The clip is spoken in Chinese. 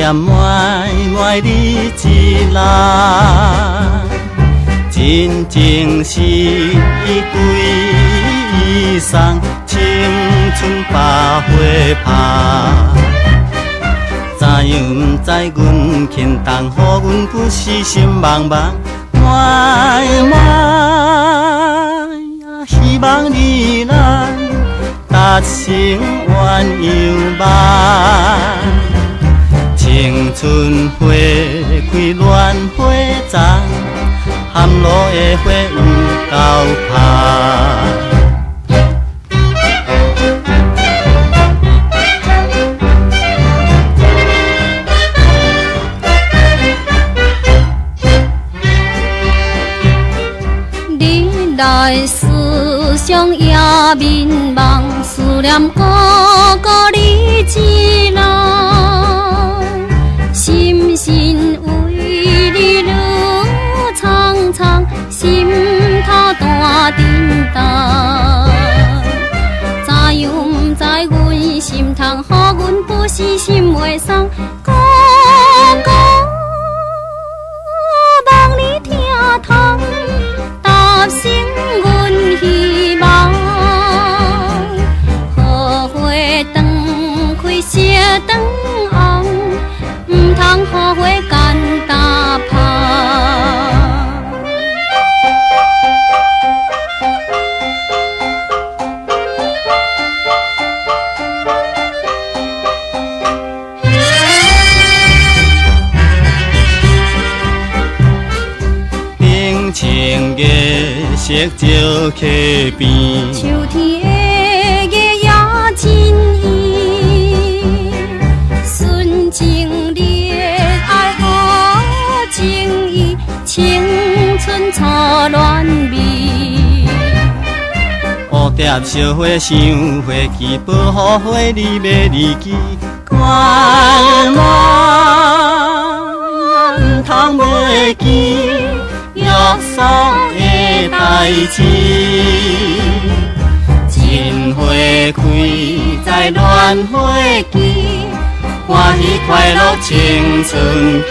念满满你一人，真情是伊对伊送，青春百花香。知影毋知阮轻重，予阮不死心茫茫，满满希望你咱达成愿犹望。青春花开乱花丛，含露的花有够香。来思乡也迷茫，思念孤孤你一人，心心为你路苍苍，心头大震动。知影毋知阮心痛，予阮不死心袂松，孤孤望你听痛。答成阮希望，好花长开色长红，毋通予花干焦香。情月色照溪边，秋天的月也真圆，纯情烈爱好情意，青春初恋味。蝴蝶烧花想花期，保护花你要离记，关爱毋通袂记。约束的代志，真花开在乱花期，欢喜快乐青春期。